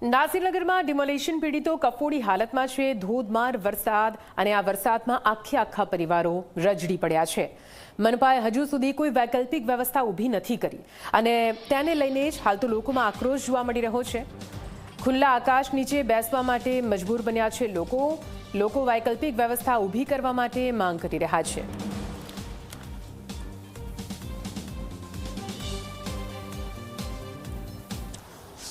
નાસીનગરમાં demolition પીડિતો કફોડી હાલતમાં છે। ધોધમાર વરસાદ અને આ વરસાદમાં આખા પરિવારો રજડી પડ્યા છે। મનપાએ હજુ સુધી કોઈ વૈકલ્પિક વ્યવસ્થા ઊભી નથી કરી અને તેને લઈને જ હાલ તો લોકોમાં આક્રોશ જોવા મળી રહ્યો છે। ખુલ્લા આકાશ નીચે બેસવા માટે મજબૂર બન્યા છે લોકો વૈકલ્પિક વ્યવસ્થા ઊભી કરવા માટે માંગ કરી રહ્યા છે।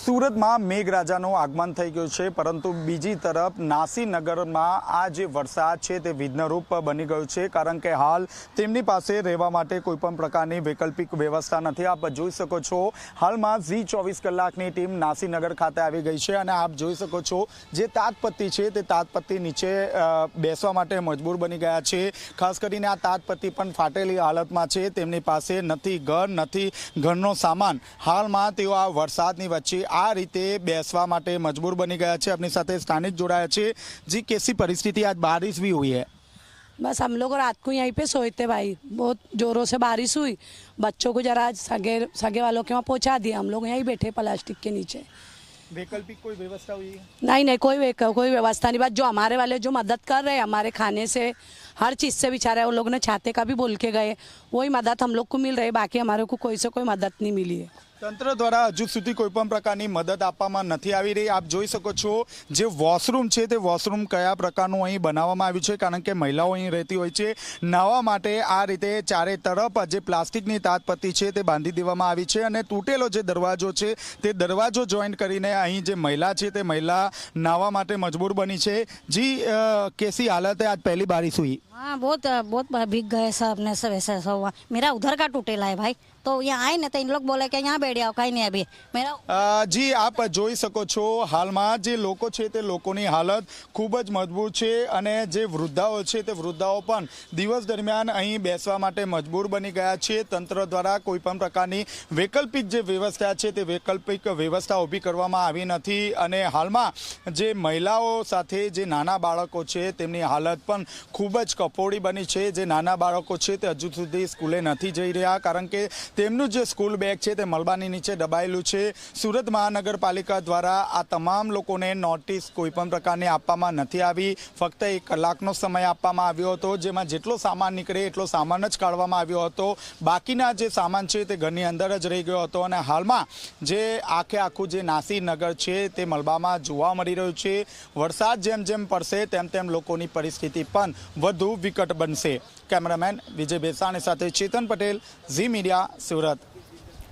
સુરતમાં મેઘરાજાનું આગમન થઈ ગયું છે, પરંતુ બીજી તરફ નાસીનગરમાં આ જે વરસાદ છે તે વિઘ્નરૂપ બની ગયું છે, કારણ કે હાલ તેમની પાસે રહેવા માટે કોઈપણ પ્રકારની વૈકલ્પિક વ્યવસ્થા નથી। આપ જોઈ શકો છો હાલમાં ઝી 24 કલાકની ટીમ નાસીનગર ખાતે આવી ગઈ છે અને આપ જોઈ શકો છો જે તાડપત્રી છે તે તાડપત્રી નીચે બેસવા માટે મજબૂર બની ગયા છે। ખાસ કરીને આ તાડપત્રી પણ ફાટેલી હાલતમાં છે, તેમની પાસે નથી ઘર, નથી ઘરનો સામાન। હાલમાં તેઓ આ વરસાદની વચ્ચે आ रीते बेसवा माटे मजबूर बनी गया है। अपनी साथ स्थानिक जोड़ाया है। जी, कैसी परिस्थिति, आज बारिश भी हुई है? बस हम लोग रात को यहीं पे सोए थे भाई, बहुत जोरों से बारिश हुई। बच्चों को जरा सगे वालों के वहाँ पहुँचा दिया, हम लोग यहीं बैठे प्लास्टिक के नीचे। वैकल्पिक कोई व्यवस्था हुई है? नहीं, कोई व्यवस्था नहीं। बस जो हमारे वाले जो मदद कर रहे हैं हमारे खाने से, हर चीज़ से बेचारे वो लोग ने छाते का भी बोल के गए, वही मदद हम लोग को मिल रही है, बाकी हमारे को कोई से कोई मदद नहीं मिली है। तंत्र द्वारा हजू सुधी कोईपण प्रकारनी मदद आपवामां नथी आवी रही। आप जोई शको छो जे वॉशरूम छे ते वॉशरूम कया प्रकारनुं અહીં बनाववामां આવ્યું છે, કારણ કે મહિલાઓ અહીં રહેતી હોય છે। નાહવા માટે આ રીતે ચારે તરફ જે પ્લાસ્ટિકની તાડપત્રી છે તે બાંધી દેવામાં આવી છે અને તૂટેલો જે દરવાજો છે તે દરવાજો જોઈન્ટ કરીને અહીં જે મહિલા છે તે મહિલા નાહવા માટે મજબૂર બની છે। जी, कैसी हालत है? आज पहली बारिश हुई। हाँ, बहुत भीग गए सब ने, सब ऐसा हुआ। मेरा उधर का टूटेला है भाई, तो यहाँ आए ना तो इन लोग बोले कि यहाँ बैठ जाओ, कहीं नहीं अभी मेरा। जी, आप જોઈ શકો છો હાલમાં જે લોકો છે તે લોકોની હાલત ખૂબ જ મજબૂર છે અને જે વૃદ્ધાઓ છે તે વૃદ્ધાઓ પણ દિવસ દરમિયાન અહીં બેસવા માટે મજબૂર બની ગયા છે। તંત્ર દ્વારા કોઈ પણ પ્રકારની વૈકલ્પિક જે વ્યવસ્થા છે તે વૈકલ્પિક વ્યવસ્થા ઊભી કરવામાં આવી નથી અને હાલમાં જે મહિલાઓ સાથે જે નાના બાળકો છે તેમની હાલત પણ ખૂબ જ કફોડી બની છે। જે નાના બાળકો છે તે હજુ સુધી સ્કૂલે નથી જઈ રહ્યા, કારણ કે તેમનું જે સ્કૂલ બેગ છે તે મલબાની નીચે દબાયેલું છે। સુરત મહાનગરપાલિકા દ્વારા આ તમામ લોકોને નોટિસ કોઈપણ પ્રકારની આપવામાં નથી આવી। ફક્ત 1 કલાકનો સમય આપવામાં આવ્યો હતો, જેમાં જેટલો સામાન નીકળે એટલો સામાન જ કાઢવામાં આવ્યો હતો। બાકીના જે સામાન છે તે ઘરની અંદર જ રહી ગયો હતો અને હાલમાં જે આખું જે નાસીનગર છે તે મલબામાં જોવા મળી રહ્યું છે। વરસાદ જેમ પડશે તેમ લોકોની પરિસ્થિતિ પણ વધુ વિકટ બનશે। કેમેરામેન વિજય બેસાણી સાથે ચેતન પટેલ, ઝી મીડિયા, સુરત।